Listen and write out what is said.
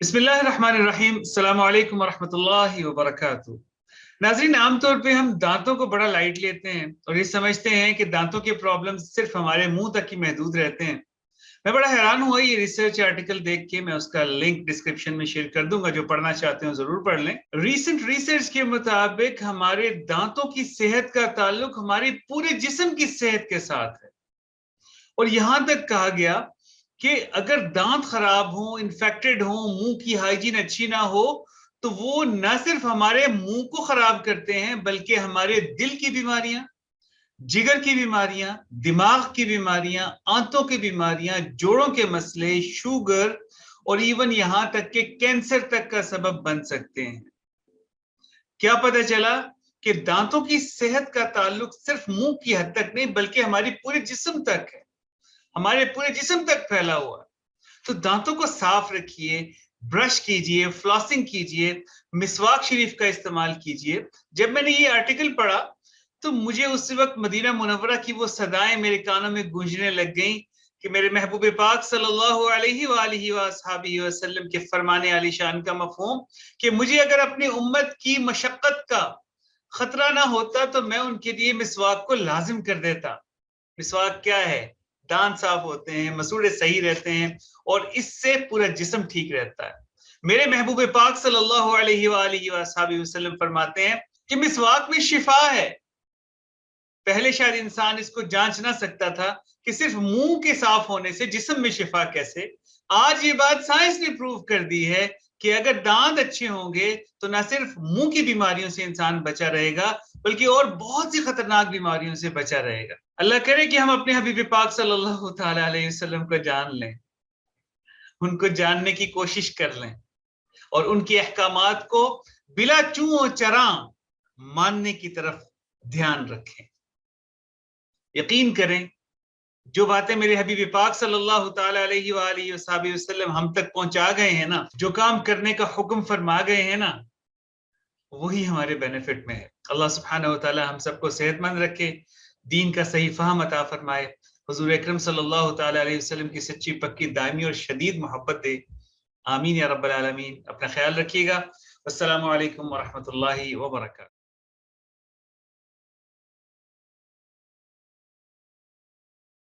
بسم اللہ الرحمن الرحیم۔ السلام علیکم ورحمۃ اللہ وبرکاتہ۔ ناظرین، عام طور پہ ہم دانتوں کو بڑا لائٹ لیتے ہیں اور یہ سمجھتے ہیں کہ دانتوں کے پرابلم صرف ہمارے منہ تک ہی محدود رہتے ہیں۔ میں بڑا حیران ہوا یہ ریسرچ آرٹیکل دیکھ کے، میں اس کا لنک ڈسکرپشن میں شیئر کر دوں گا، جو پڑھنا چاہتے ہیں ضرور پڑھ لیں۔ ریسنٹ ریسرچ کے مطابق ہمارے دانتوں کی صحت کا تعلق ہمارے پورے جسم کی صحت کے ساتھ ہے، اور یہاں تک کہا گیا کہ اگر دانت خراب ہوں، انفیکٹڈ ہوں، منہ کی ہائیجین اچھی نہ ہو تو وہ نہ صرف ہمارے منہ کو خراب کرتے ہیں بلکہ ہمارے دل کی بیماریاں، جگر کی بیماریاں، دماغ کی بیماریاں، آنتوں کی بیماریاں، جوڑوں کے مسئلے، شوگر اور ایون یہاں تک کہ کینسر تک کا سبب بن سکتے ہیں۔ کیا پتہ چلا کہ دانتوں کی صحت کا تعلق صرف منہ کی حد تک نہیں بلکہ ہماری پورے جسم تک ہے، ہمارے پورے جسم تک پھیلا ہوا ہے۔ تو دانتوں کو صاف رکھیے، برش کیجئے، فلاسنگ کیجئے، مسواک شریف کا استعمال کیجئے۔ جب میں نے یہ آرٹیکل پڑھا تو مجھے اس وقت مدینہ منورہ کی وہ صدائیں میرے کانوں میں گونجنے لگ گئیں کہ میرے محبوب پاک صلی اللہ علیہ وآلہ وآصحابہ وسلم کے فرمان عالی شان کا مفہوم کہ مجھے اگر اپنی امت کی مشقت کا خطرہ نہ ہوتا تو میں ان کے لیے مسواک کو لازم کر دیتا۔ مسواک کیا ہے؟ دانت صاف ہوتے ہیں، مسوڑے صحیح رہتے ہیں اور اس سے پورا جسم ٹھیک رہتا ہے۔ میرے محبوب پاک صلی اللہ علیہ وآلہ وآصحابہ وسلم فرماتے ہیں کہ مسواک میں شفا ہے۔ پہلے شاید انسان اس کو جانچ نہ سکتا تھا کہ صرف منہ کے صاف ہونے سے جسم میں شفا کیسے۔ آج یہ بات سائنس نے پروف کر دی ہے کہ اگر دانت اچھے ہوں گے تو نہ صرف منہ کی بیماریوں سے انسان بچا رہے گا بلکہ اور بہت سی خطرناک بیماریوں سے بچا رہے گا۔ اللہ کرے کہ ہم اپنے حبیب پاک صلی اللہ تعالی علیہ وسلم کو جان لیں، ان کو جاننے کی کوشش کر لیں اور ان کے احکامات کو بلا چوں و چراں ماننے کی طرف دھیان رکھیں۔ یقین کریں جو باتیں میرے حبیب پاک صلی اللہ تعالی علیہ وآلہ وصحبہ وسلم ہم تک پہنچا گئے ہیں نا، جو کام کرنے کا حکم فرما گئے ہیں نا، وہی ہمارے بینیفٹ میں ہے۔ اللہ سبحانہ وتعالی ہم سب کو صحت مند رکھے، دین کا صحیح فہم عطا فرمائے، حضور اکرم صلی اللہ تعالی علیہ وسلم کی سچی پکی دائمی اور شدید محبت دے۔ آمین یا رب العالمین۔ اپنا خیال رکھیے گا۔ السلام علیکم ورحمۃ اللہ وبرکاتہ۔